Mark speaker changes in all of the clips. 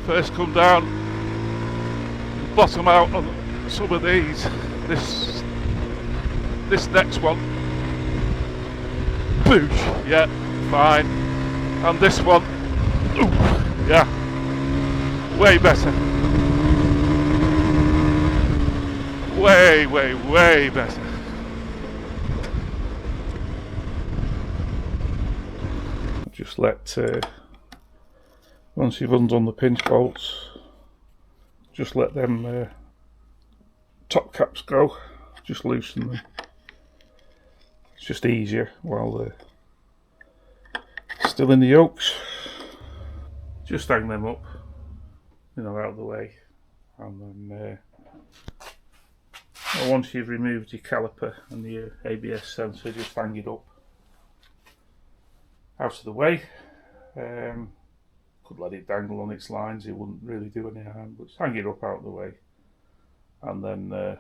Speaker 1: first come down, bottom out on some of these. This next one, boosh, yeah, fine. And this one, ooh, yeah, way better. Way better. Just let, once you've undone the pinch bolts, just let them top caps go, just loosen them. It's just easier while they're still in the yokes. Just hang them up, out of the way, and then once you've removed your caliper and your ABS sensor, just hang it up out of the way. Could let it dangle on its lines, it wouldn't really do any harm, but just hang it up out of the way, and then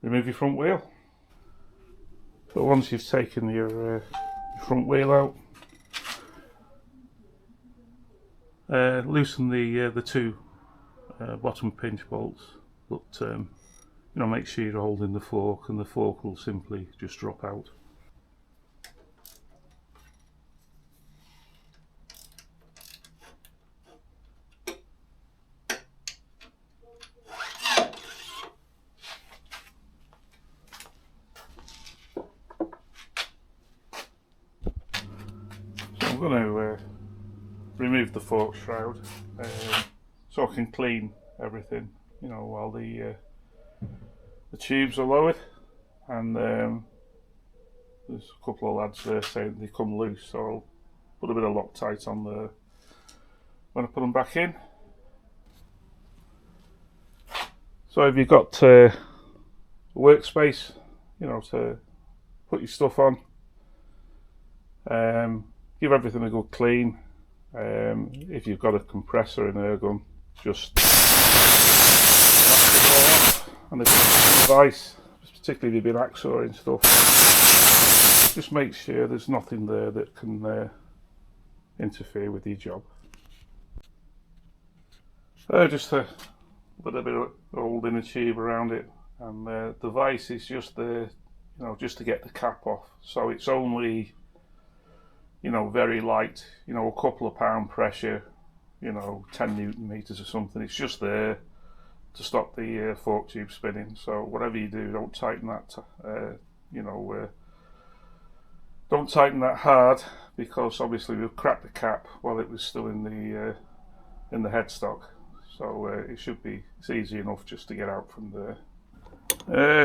Speaker 1: remove your front wheel. So once you've taken your front wheel out, loosen the two bottom pinch bolts, but make sure you're holding the fork, and the fork will simply just drop out. So I'm going to remove the fork shroud so I can clean everything, while the tubes are lowered, and there's a couple of lads there saying they come loose, so I'll put a bit of Loctite on there when I put them back in. So if you've got a workspace, to put your stuff on, give everything a good clean. If you've got a compressor and air gun, just blast it all off. And if it's a device, particularly if you've been axoring stuff, just make sure there's nothing there that can interfere with your job. Just a little bit of holding a tube around it, and the device is just there, just to get the cap off. So it's only, very light, a couple of pound pressure, 10 Newton meters or something. It's just there to stop the fork tube spinning. So whatever you do, don't tighten that, don't tighten that hard, because obviously we've cracked the cap while it was still in the headstock. So it's easy enough just to get out from there.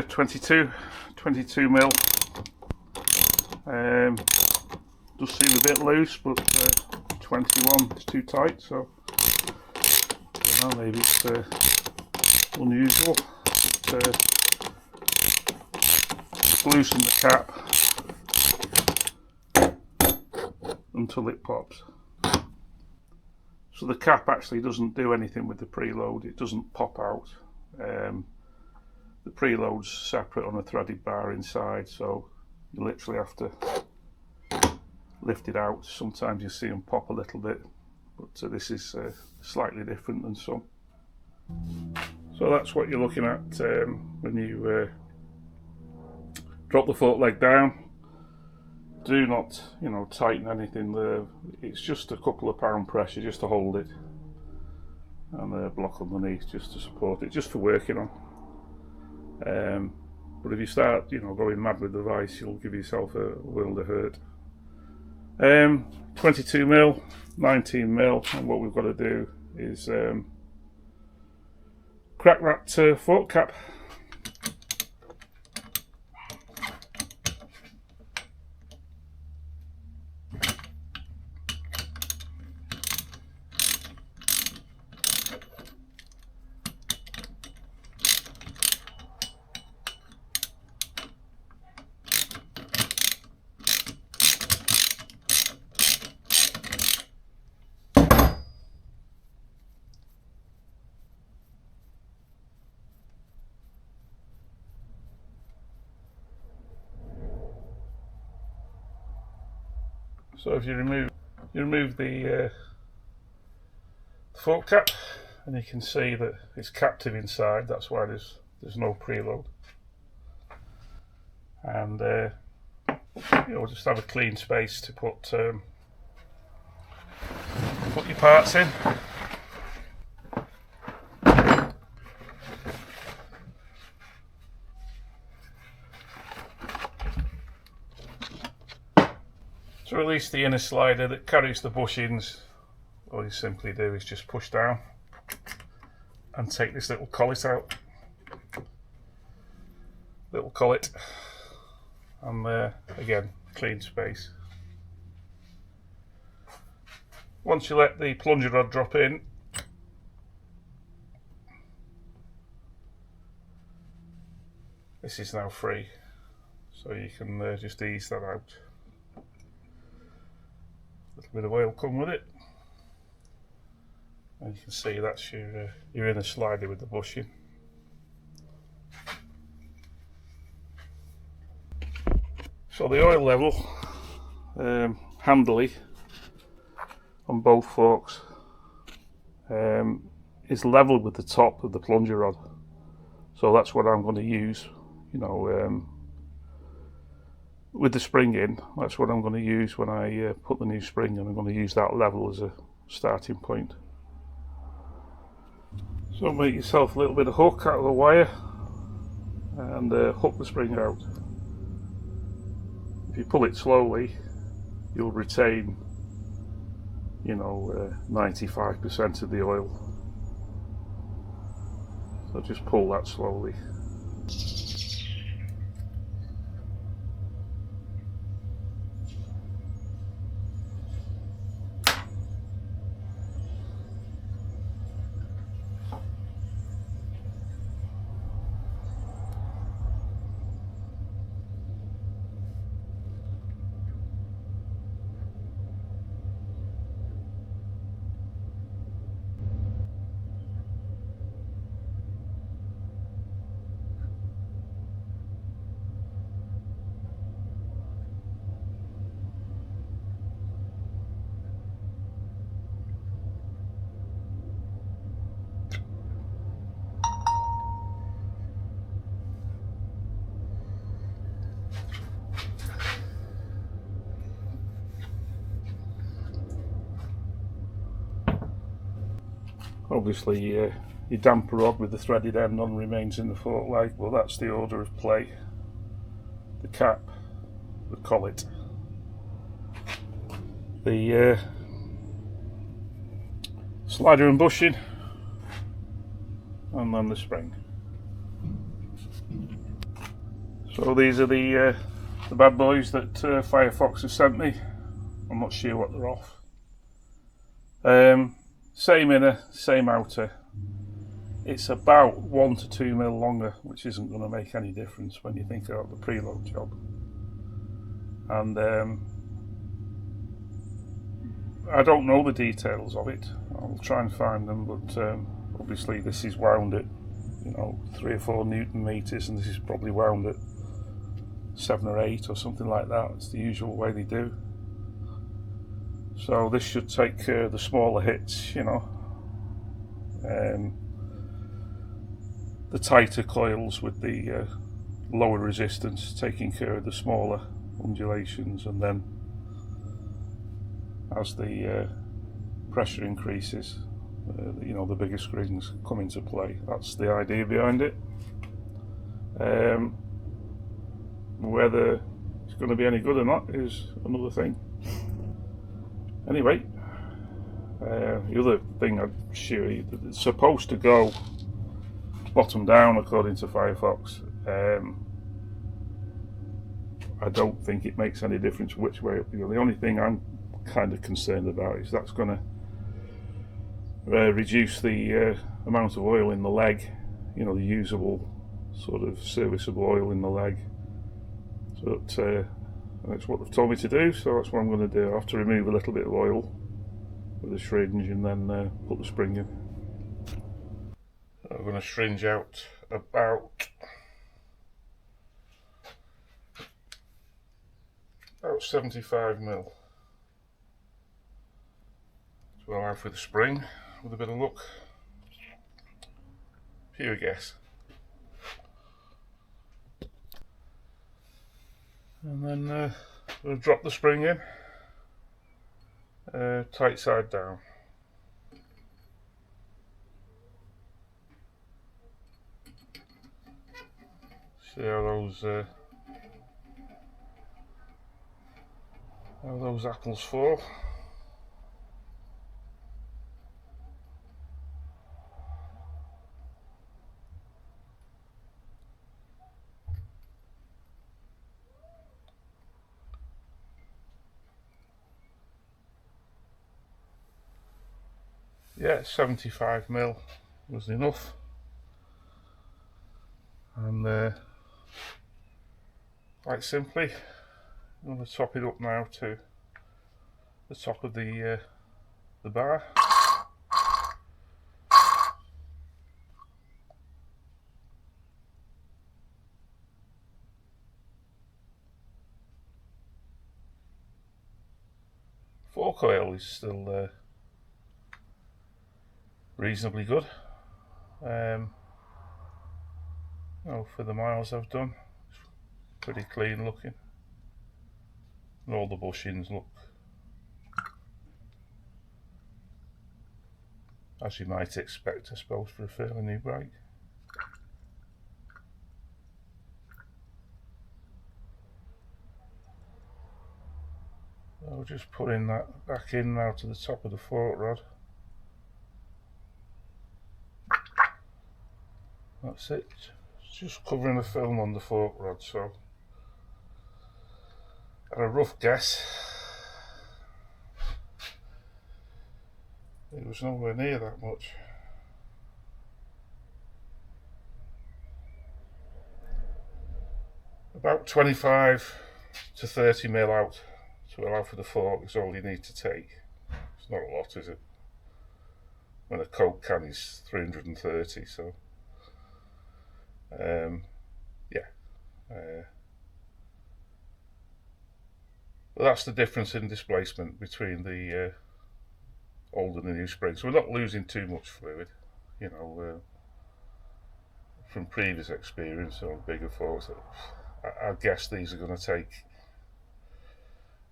Speaker 1: 22 mil. Does seem a bit loose, but 21 is too tight, so maybe it's unusual. Loosen the cap until it pops. So the cap actually doesn't do anything with the preload, it doesn't pop out. The preload's separate on a threaded bar inside, so you literally have to lift it out. Sometimes you see them pop a little bit, but this is slightly different than some. So that's what you're looking at when you drop the fork leg down. Do not, tighten anything there. It's just a couple of pound pressure just to hold it, and a block underneath just to support it, just for working on. But if you start, going mad with the device, you'll give yourself a world of hurt. 22 mil, 19 mil, and what we've got to do is crack that fork cap. So if you remove the the fork cap, and you can see that it's captive inside. That's why there's no preload. And just have a clean space to put your parts in. To release the inner slider that carries the bushings, all you simply do is just push down and take this little collet out. Little collet, and again, clean space. Once you let the plunger rod drop in, this is now free, so you can just ease that out. A little bit of oil come with it, and you can see that's your inner slider with the bushing. So the oil level, handily, on both forks is level with the top of the plunger rod. So that's what I'm going to use, with the spring in. That's what I'm going to use when I put the new spring in. I'm going to use that level as a starting point. So make yourself a little bit of hook out of the wire and hook the spring out. If you pull it slowly, you'll retain 95% of the oil. So just pull that slowly. Obviously your damper rod with the threaded end on remains in the fork leg. Well, that's the order of play. The cap, the collet, the slider and bushing, and then the spring. So these are the bad boys that Firefox has sent me. I'm not sure what they're off. Same inner, same outer. It's about 1 to 2 mil longer, which isn't going to make any difference when you think about the preload job. And I don't know the details of it. I'll try and find them, but obviously this is wound at 3 or 4 Newton meters, and this is probably wound at 7 or 8 or something like that. It's the usual way they do. So this should take care of the smaller hits, the tighter coils with the lower resistance, taking care of the smaller undulations, and then as the pressure increases, the bigger springs come into play. That's the idea behind it. Whether it's going to be any good or not is another thing. Anyway, the other thing I'd show you, that it's supposed to go bottom down according to Firefox. I don't think it makes any difference which way up you go. The only thing I'm kind of concerned about is that's going to reduce the amount of oil in the leg, the usable sort of serviceable oil in the leg. But that's what they've told me to do, so that's what I'm going to do. I have to remove a little bit of oil with a syringe and then put the spring in. So I'm going to syringe out about 75 mil to allow for the spring. with a bit of luck. Pure guess. And then we'll drop the spring in, tight side down. See how those apples fall. Yeah, 75mm was enough, and quite simply, I'm going to top it up now to the top of the bar. Fork oil is still reasonably good. You know, for the miles I've done, it's pretty clean looking, and all the bushings look as you might expect, I suppose, for a fairly new bike. I'll just putting that back in now to the top of the fork rod. That's it. It's just covering the film on the fork rod, so at a rough guess, it was nowhere near that much. About 25 to 30mm out to allow for the fork is all you need to take. It's not a lot, is it? When a Coke can is 330, so yeah. But that's the difference in displacement between the old and the new spring. So we're not losing too much fluid, you know, from previous experience on bigger forks. I guess these are going to take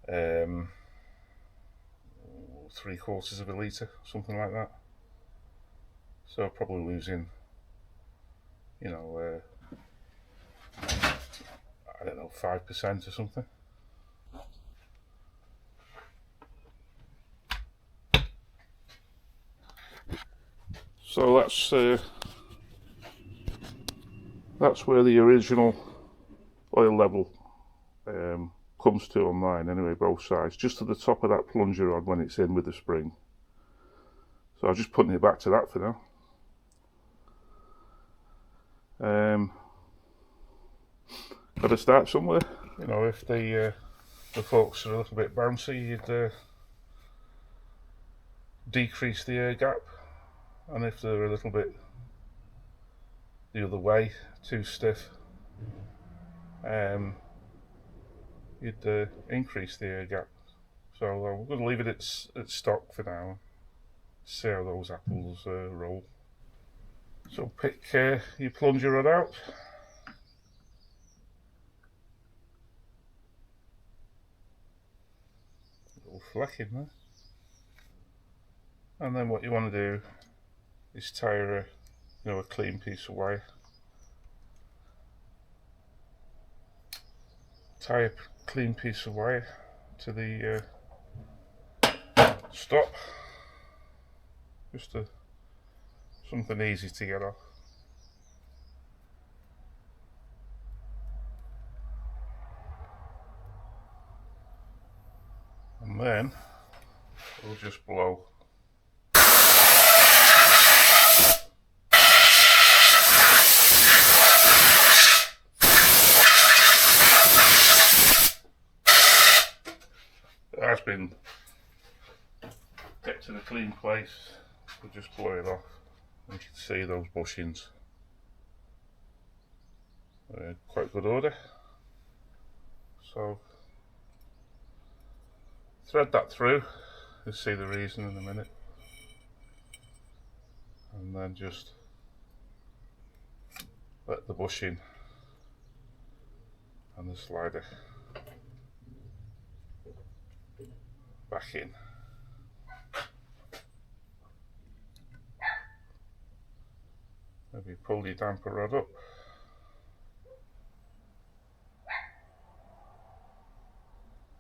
Speaker 1: 3/4 of a litre, something like that. So probably losing, you know, I don't know, 5% or something. So that's where the original oil level comes to on mine anyway, both sides, just to the top of that plunger rod when it's in with the spring. So I'm just putting it back to that for now. Got to start somewhere. You know, if the forks are a little bit bouncy, you'd decrease the air gap, and if they're a little bit the other way, too stiff, you'd increase the air gap. So we're going to leave it at stock for now. See how those apples roll. So pick your plunger rod out. A little fleck in there. And then what you want to do is tie a clean piece of wire. Tie a clean piece of wire to the stop. Just something easy to get off. And then we'll just blow. It has been kept in a clean place. We'll just blow it off. You can see those bushings. Quite good order. So thread that through. You'll see the reason in a minute. and then just let the bushing and the slider back in. Maybe pull your damper rod up.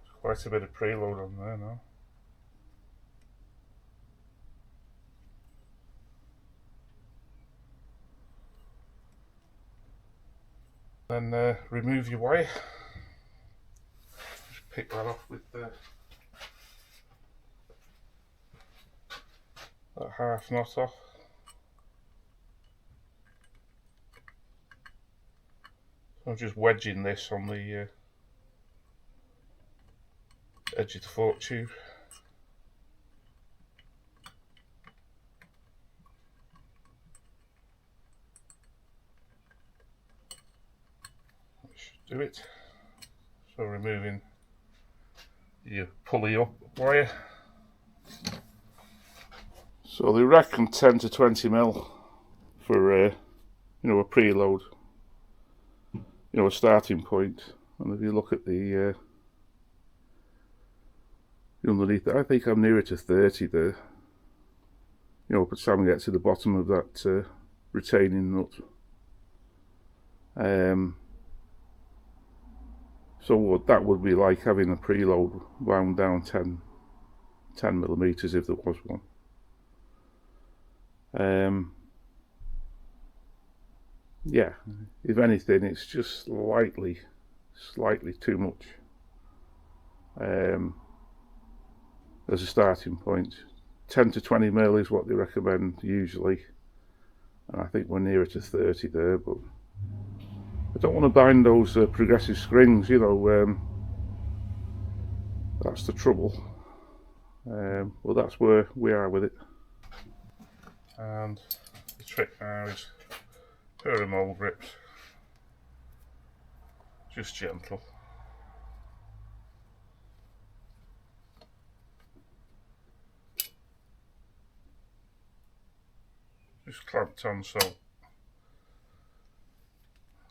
Speaker 1: There's quite a bit of preload on there now. Then remove your wire. Just pick that off with that half knot off. So I'm just wedging this on the edge of the fork tube. That should do it. So removing your pulley up wire. So they reckon 10 to 20 mil for you know, a preload, you know, a starting point. And if you look at the underneath it, I think I'm nearer to 30 there. You know, by the time we get to the bottom of that retaining nut. So that would be like having a preload wound down 10 millimeters if there was one. Yeah, if anything, it's just slightly too much as a starting point. 10 to 20 mil is what they recommend usually, and I think we're nearer to 30 there, but I don't want to bind those progressive springs, you know, that's the trouble. Well, that's where we are with it. And the trick now is pair of mould grips, just gentle. Just clamped on, so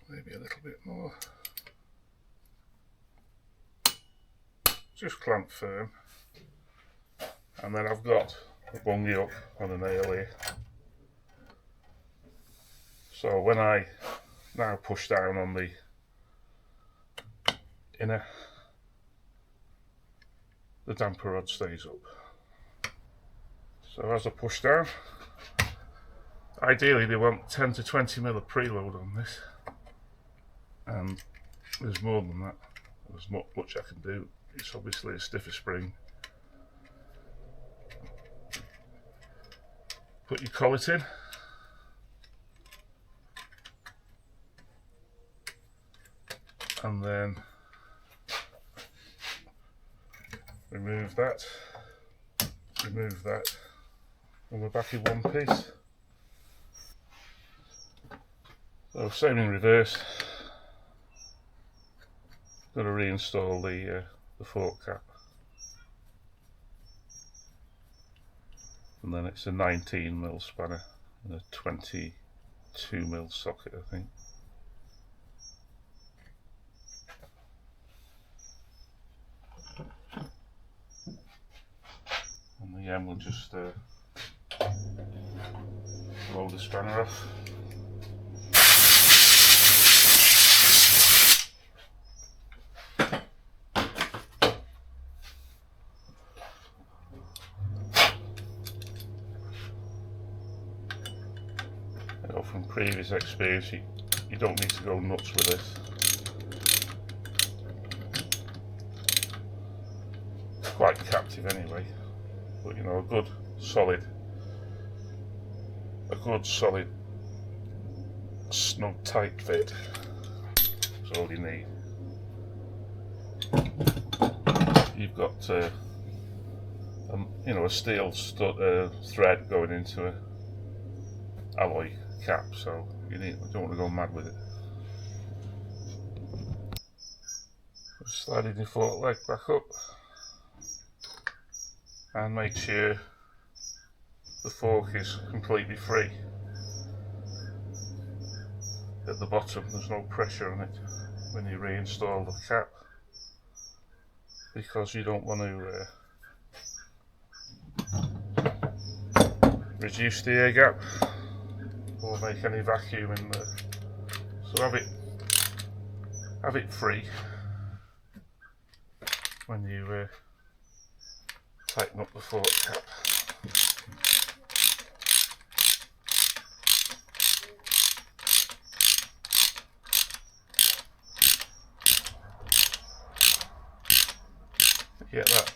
Speaker 1: maybe a little bit more. Just clamp firm, and then I've got a bungy up on a nail here. So when I now push down on the inner, the damper rod stays up. So as I push down, ideally they want 10 to 20 mil of preload on this, and there's more than that. There's not much I can do. It's obviously a stiffer spring. Put your collet in, and then remove that, and we're back in one piece. So same in reverse. Got to reinstall the fork cap, and then it's a 19 mil spanner and a 22 mil socket, I think. And again, we'll just roll the spanner off. You know, from previous experience, you don't need to go nuts with this. It's quite captive anyway. But you know, a good solid snug tight fit is all you need. You've got you know, a steel thread going into a alloy cap, so you don't want to go mad with it. Just sliding your fork leg back up, and make sure the fork is completely free. At the bottom there's no pressure on it when you reinstall the cap, because you don't want to reduce the air gap or make any vacuum in there. So have it free when you tighten up the fork cap. Get that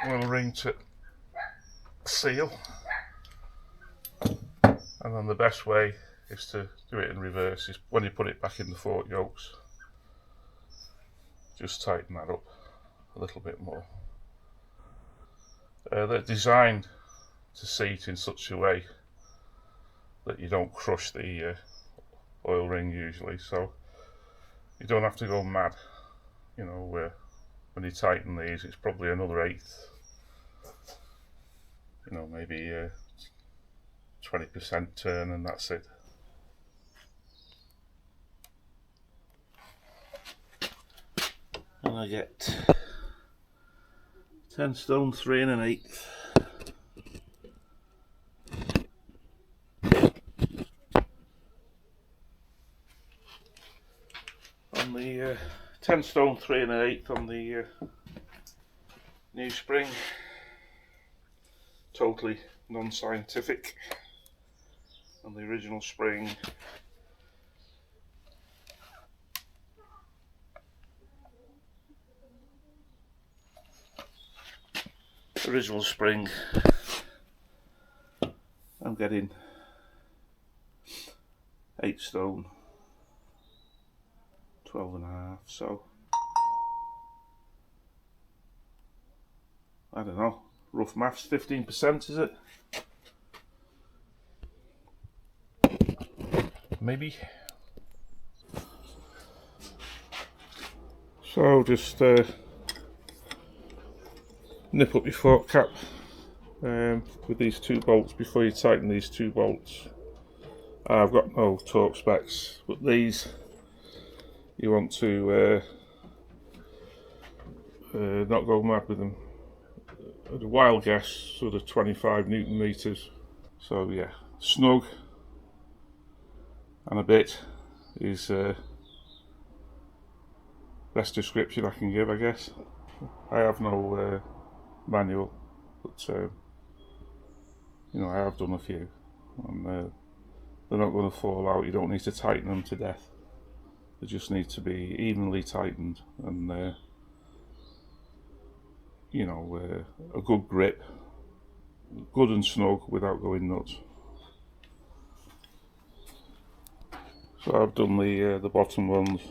Speaker 1: oil ring to seal, and then the best way is to do it in reverse. Is when you put it back in the fork yolks, just tighten that up a little bit more. They're designed to seat in such a way that you don't crush the oil ring usually, so you don't have to go mad. You know, when you tighten these, it's probably another 1/8. You know, maybe 20% turn, and that's it. And I get 10 stone 3 1/8. On the 10 stone 3 1/8 on the new spring. Totally non-scientific. On the original spring, I'm getting 8 stone 12 1/2, so I don't know, rough maths, 15%, is it? Maybe. So just nip up your fork cap with these 2 bolts before you tighten these 2 bolts. I've got no torque specs, but these you want to not go mad with them. At a wild guess, sort of 25 Newton meters. So yeah, snug and a bit is best description I can give, I guess. I have no manual, but you know, I have done a few, and they're not going to fall out. You don't need to tighten them to death. They just need to be evenly tightened, and you know, a good grip, good and snug without going nuts. So I've done the bottom ones.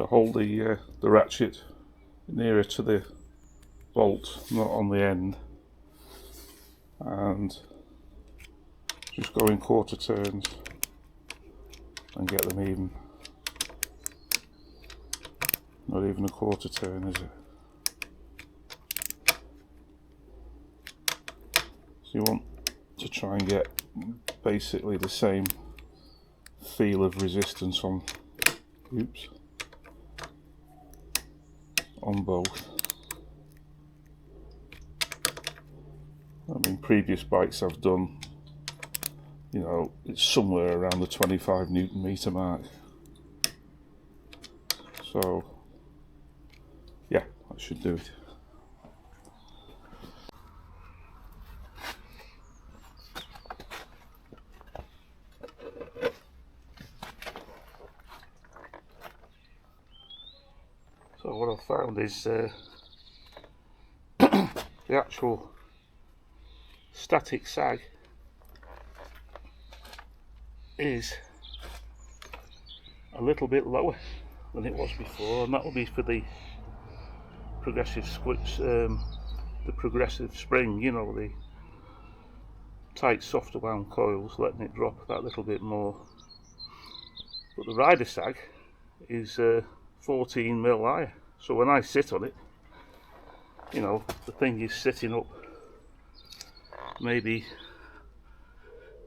Speaker 1: I hold the ratchet nearer to the bolt, not on the end, and just go in quarter turns and get them even. Not even a quarter turn, is it? So you want to try and get basically the same feel of resistance on both. I mean, previous bikes I've done, you know, it's somewhere around the 25 Newton meter mark. So yeah, that should do it. So what I've found is the actual static sag is a little bit lower than it was before, and that will be for the progressive the progressive spring, you know, the tight softer wound coils, letting it drop that little bit more. But the rider sag is 14 mil higher, so when I sit on it, you know, the thing is sitting up maybe,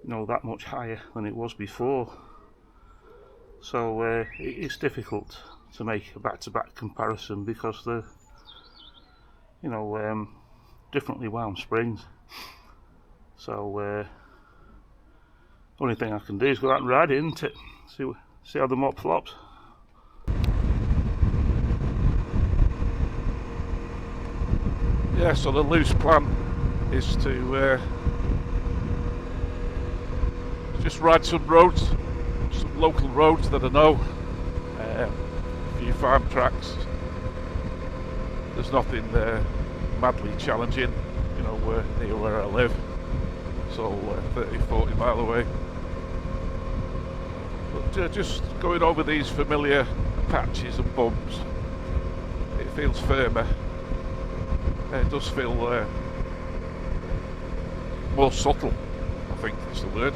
Speaker 1: you know, that much higher than it was before. So it's difficult to make a back-to-back comparison because they're, you know, differently wound springs. So only thing I can do is go out and ride it, isn't it? See how the mop flops. Yeah, so the loose plan is to just ride some roads, some local roads that I know, a few farm tracks. There's nothing madly challenging, you know, near where I live. So 30-40 mile away. But just going over these familiar patches and bumps, it feels firmer. It does feel more subtle, I think is the word.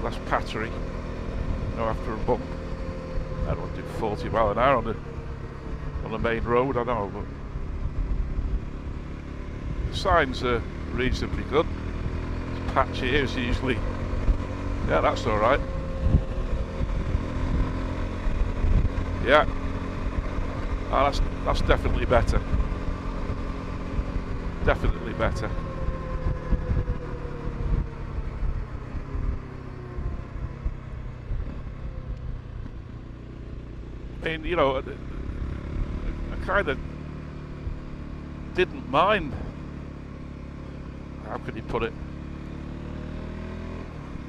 Speaker 1: Less pattery, you know, after a bump. I don't do 40 mile an hour on the main road, I know, but the signs are reasonably good. This patch here is usually, yeah, that's alright. Yeah, oh, that's definitely better. Definitely better. I mean, you know, I kind of didn't mind. How can you put it?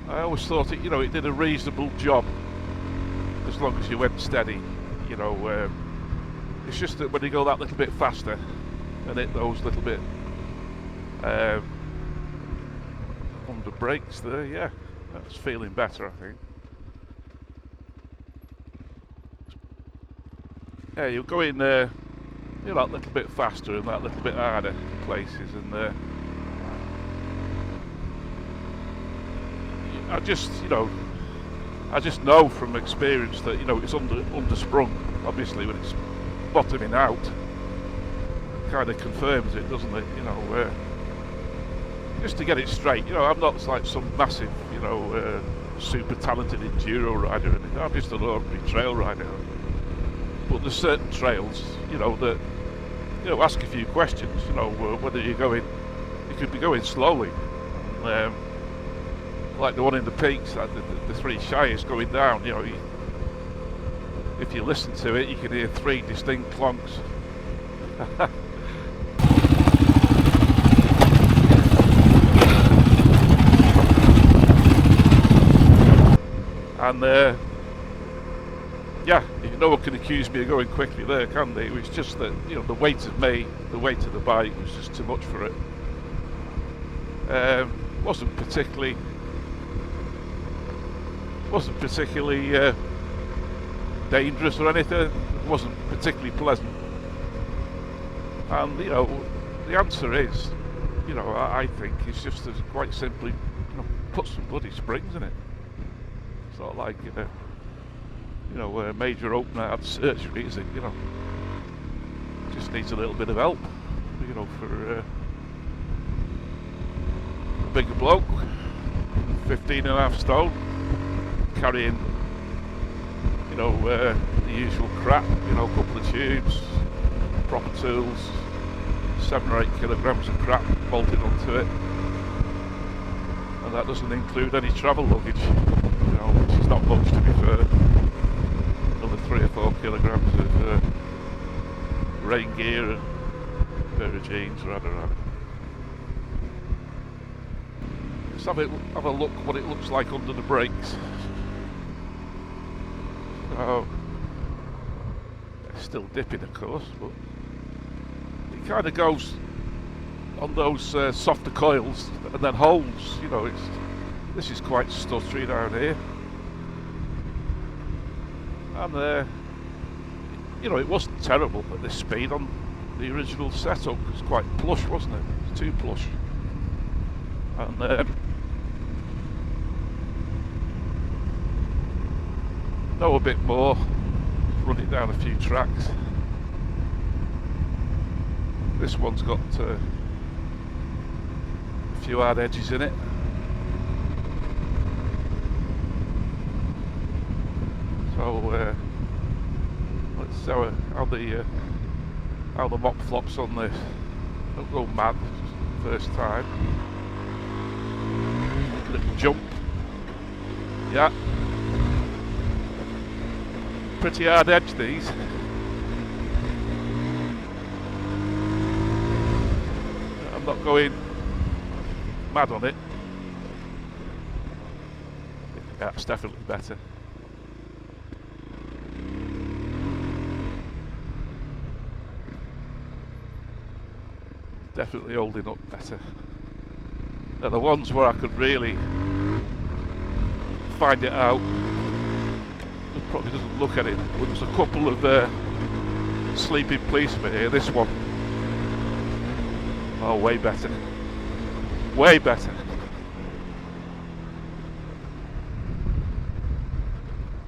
Speaker 1: I always thought it, you know, it did a reasonable job as long as you went steady. You know, it's just that when you go that little bit faster and hit those little bit under brakes there, yeah, that's feeling better, I think. Yeah, you're going, you know, that little bit faster and that little bit harder in places, and I just know from experience that, you know, it's undersprung. Obviously, when it's bottoming out, kind of confirms it, doesn't it? You know, just to get it straight. You know, I'm not like some massive, you know, super talented enduro rider, and I'm just an ordinary trail rider. But there's certain trails, you know, that, you know, ask a few questions. You know, whether you're going, you could be going slowly. Like the one in the peaks, like the Three Shires going down, you know, if you listen to it, you can hear 3 distinct clonks. And yeah, no one can accuse me of going quickly there, can they? It was just that, you know, the weight of me, the weight of the bike was just too much for it. Wasn't particularly dangerous or anything. It wasn't particularly pleasant. And, you know, the answer is, you know, I think it's just as quite simply, you know, put some bloody springs in it. It's not like, you know, a major open heart surgery, is it? You know, just needs a little bit of help, you know, for a bigger bloke, 15.5 stone, carrying, you know, the usual crap, you know, a couple of tubes, proper tools, 7 or 8 kilograms of crap bolted onto it, and that doesn't include any travel luggage, you know, which is not much, to be fair. Another 3 or 4 kilograms of rain gear and a pair of jeans, or I don't know. Let's have a look what it looks like under the brakes. So, it's still dipping, of course, but it kind of goes on those softer coils and then holds. You know, this is quite stuttery down here, and you know, it wasn't terrible at this speed on the original setup. It was quite plush, wasn't it? It was too plush, and know a bit more, run it down a few tracks. This one's got a few hard edges in it. So let's see how the mop flops on this. Don't go mad first time. Little jump. Yeah. Pretty hard edge these. I'm not going mad on it. Yeah, it's definitely better. Definitely holding up better. Now the ones where I could really find it out, it probably doesn't look at it, but there's a couple of sleeping policemen here. This one, oh, way better, way better.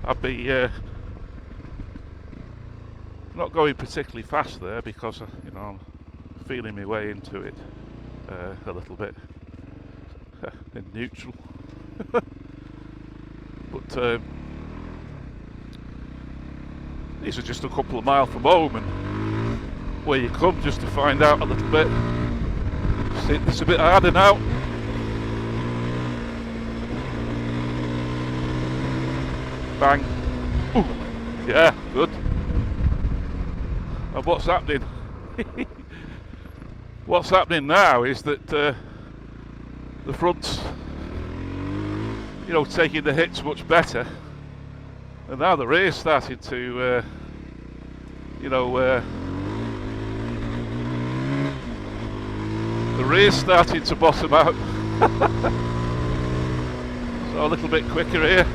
Speaker 1: I'd be not going particularly fast there because you know, I'm feeling my way into it a little bit in neutral. But these are just a couple of miles from home, and where you come just to find out a little bit. See, it's a bit harder now. Bang. Ooh. Yeah, good. And what's happening? What's happening now is that the front's, you know, taking the hits much better, and now the rear's starting to, you know, the rear's starting to bottom out. So a little bit quicker here.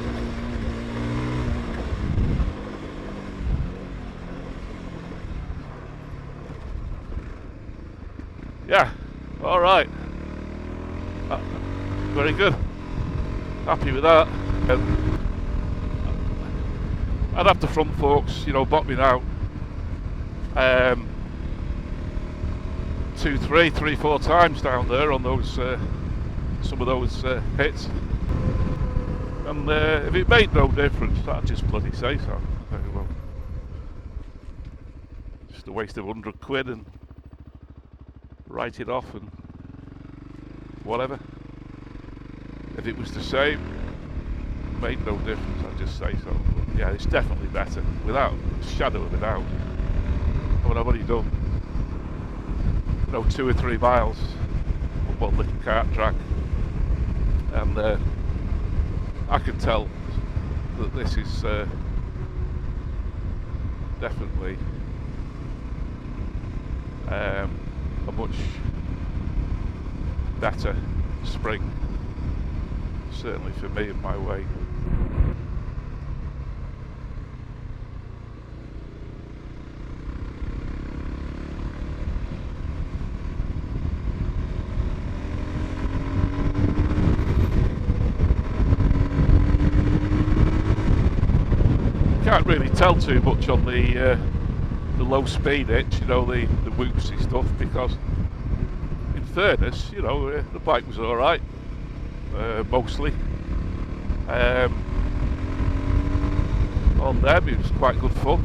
Speaker 1: Yeah, all right. Very good. Happy with that. I'd have the front forks, you know, bottoming out 2, 3, 4 times down there on those some of those hits. And if it made no difference, I'd just bloody say so. Well, just a waste of 100 quid and write it off and whatever. If it was the same, made no difference, I'd just say so. But yeah, it's definitely better, without a shadow of a doubt. I mean, I've only done, you know, 2 or 3 miles up one little kart track, and I can tell that this is definitely a much better spring, certainly for me and my weight. Can't really tell too much on the low speed hitch, you know, the whoopsy stuff, because in fairness, you know, the bike was alright, mostly. On them it was quite good fun.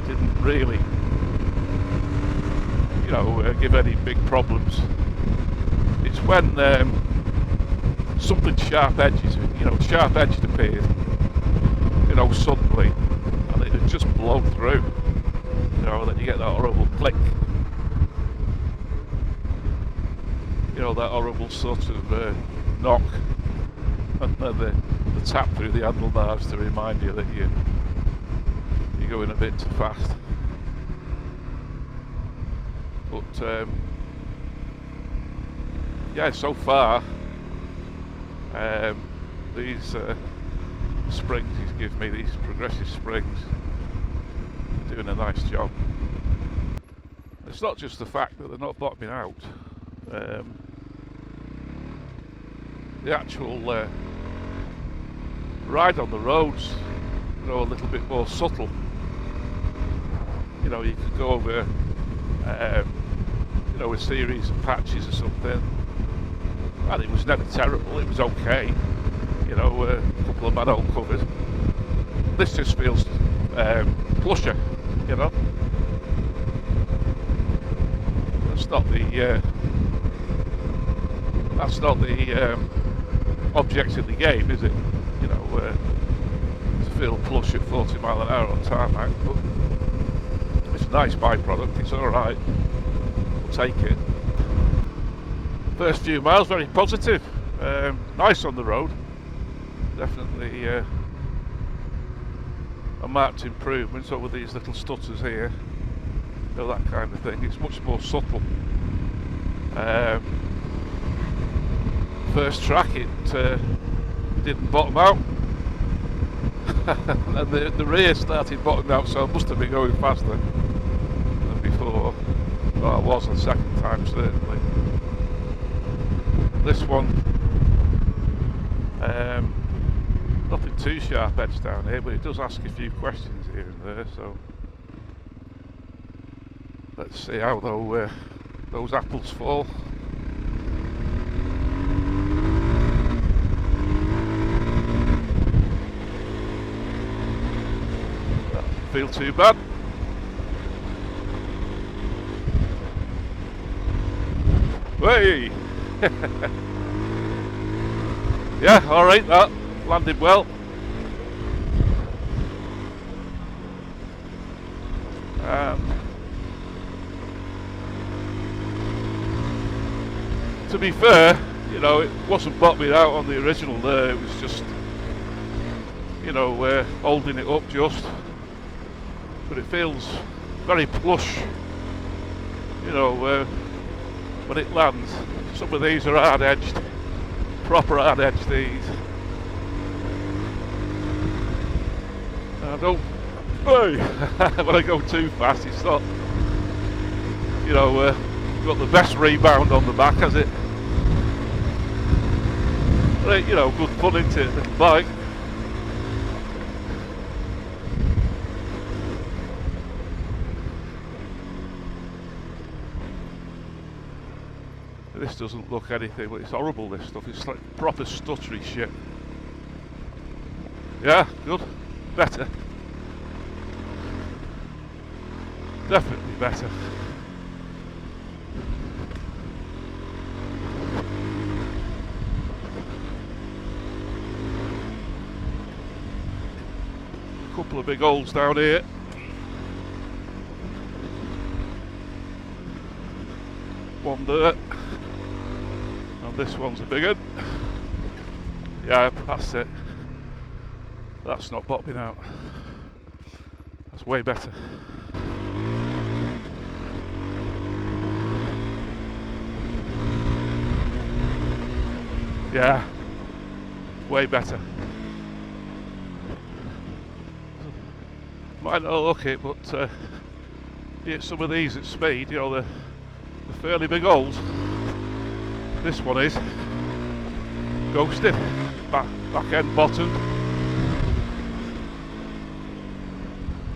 Speaker 1: Didn't really, you know, give any big problems. It's when something sharp edges, you know, sharp edged appeared, you know, suddenly, and it had just blown through, you know, then you get that horrible click, you know, that horrible sort of knock, and then the tap through the handlebars to remind you that you're going a bit too fast. But yeah, so far these springs he's given me, these progressive springs, are doing a nice job. It's not just the fact that they're not bottoming out, the actual ride on the roads, you know, a little bit more subtle. You know, you could go over you know, a series of patches or something, and it was never terrible, it was okay, you know, a couple of manhole covers. This just feels plusher, you know. That's not the object of the game, is it? You know, to feel plush at 40 mile an hour on tarmac, but it's a nice byproduct, it's alright, we'll take it. First few miles very positive, nice on the road, definitely a marked improvement over these little stutters here, you know, that kind of thing. It's much more subtle. First track it didn't bottom out and the rear started bottoming out, so I must have been going faster than before. Well, I was the second time certainly. This one, nothing too sharp edge down here, but it does ask a few questions here and there, so let's see how those apples fall. Doesn't feel too bad. Hey! Yeah, alright, that landed well. To be fair, you know, it wasn't bottoming out on the original there, it was just, you know, holding it up just. But it feels very plush, you know, when it lands. Some of these are hard edged, proper hard edged these. I don't, when I go too fast it's not, you know, got the best rebound on the back, has it? But, you know, good fun, isn't it, little bike. This doesn't look anything, but it's horrible, this stuff. It's like proper stuttery shit. Yeah, good. Better. Definitely better. A couple of big holes down here. One there. This one's a big one. Yeah, that's it. That's not popping out. That's way better. Yeah, way better. Might not look it, but hit some of these at speed, you know, the fairly big holes. This one is ghosted, back end bottom.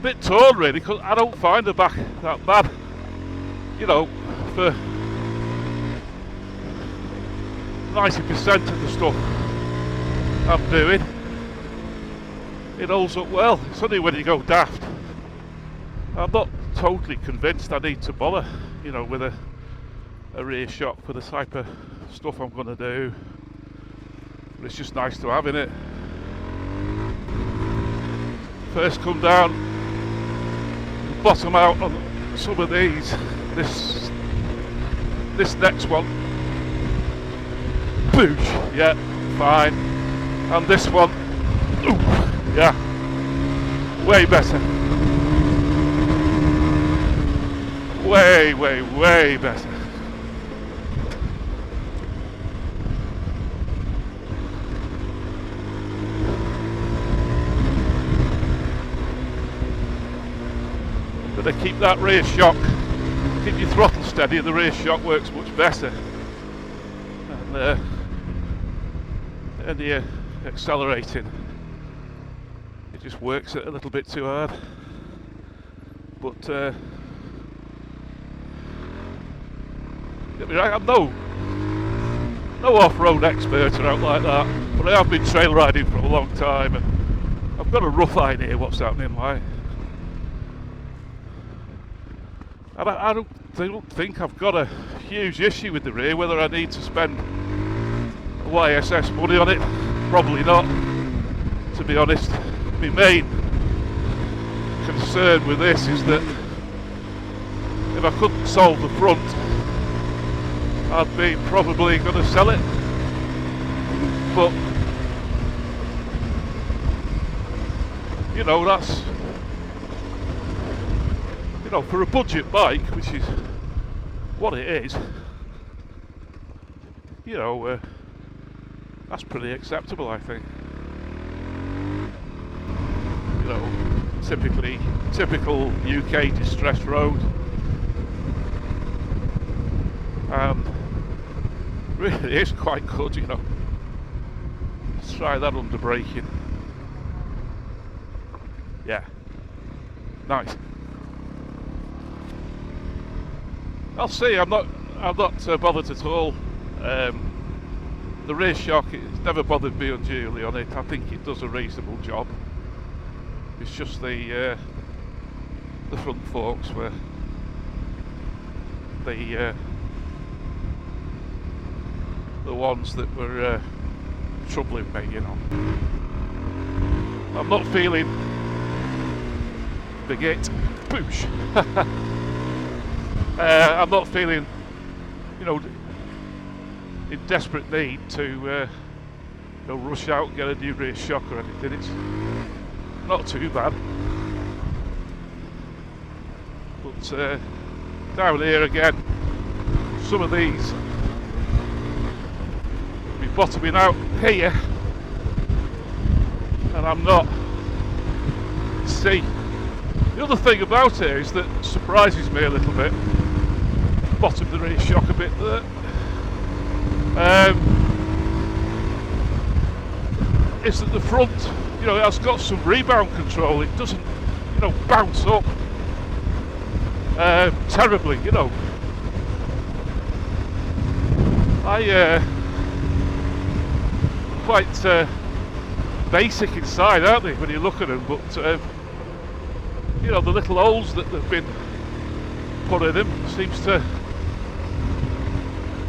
Speaker 1: Bit torn really, because I don't find the back that bad, you know, for 90% of the stuff I'm doing. It holds up well. It's only when you go daft. I'm not totally convinced I need to bother, you know, with a rear shock for the type of stuff I'm going to do, but it's just nice to have in it. First come down, bottom out on some of these. This next one, boosh, yeah, fine. And this one, ooh, yeah, way better. Way better. But they keep that rear shock, keep your throttle steady, and the rear shock works much better. And you're accelerating, it just works it a little bit too hard. But Get me right, I'm no off-road expert or out like that, but I have been trail riding for a long time and I've got a rough idea what's happening, like. And I don't think I've got a huge issue with the rear. Whether I need to spend YSS money on it, probably not, to be honest. My main concern with this is that if I couldn't solve the front, I'd be probably going to sell it. But you know, that's, you know, for a budget bike, which is what it is, you know, that's pretty acceptable, I think. You know, typical UK distress road, and really is quite good, you know. Let's try that under braking. Yeah, nice. I'll see. I'm not bothered at all. The rear shock, it's never bothered me unduly on it. I think it does a reasonable job. It's just the front forks where the ones that were troubling me, you know. I'm not feeling the gate. Boosh. I'm not feeling, you know, in desperate need to you know, rush out and get a new rear shock or anything. It's not too bad. But down here again, some of these will be bottoming out here, and I'm not. See, the other thing about it is that surprises me a little bit. Bottom of the rear shock a bit there. Is that the front, you know, it has got some rebound control. It doesn't, you know, bounce up terribly, you know. Quite basic inside, aren't they, when you look at them? But you know, the little holes that they've been put in them seems to,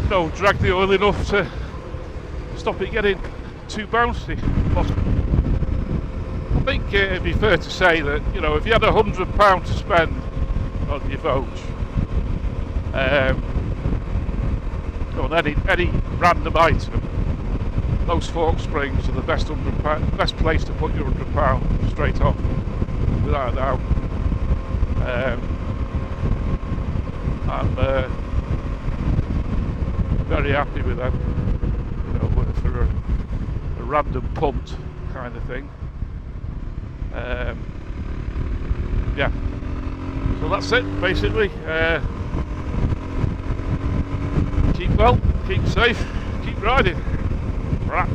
Speaker 1: you know, drag the oil enough to stop it getting too bouncy. I think it'd be fair to say that, you know, if you had £100 to spend on your voge, on any random item, those fork springs are the best place to put your £100 straight off, without a doubt. I'm very happy with them, you know, for a random punt kind of thing. Yeah, so that's it basically. Keep well, keep safe, keep riding. Right.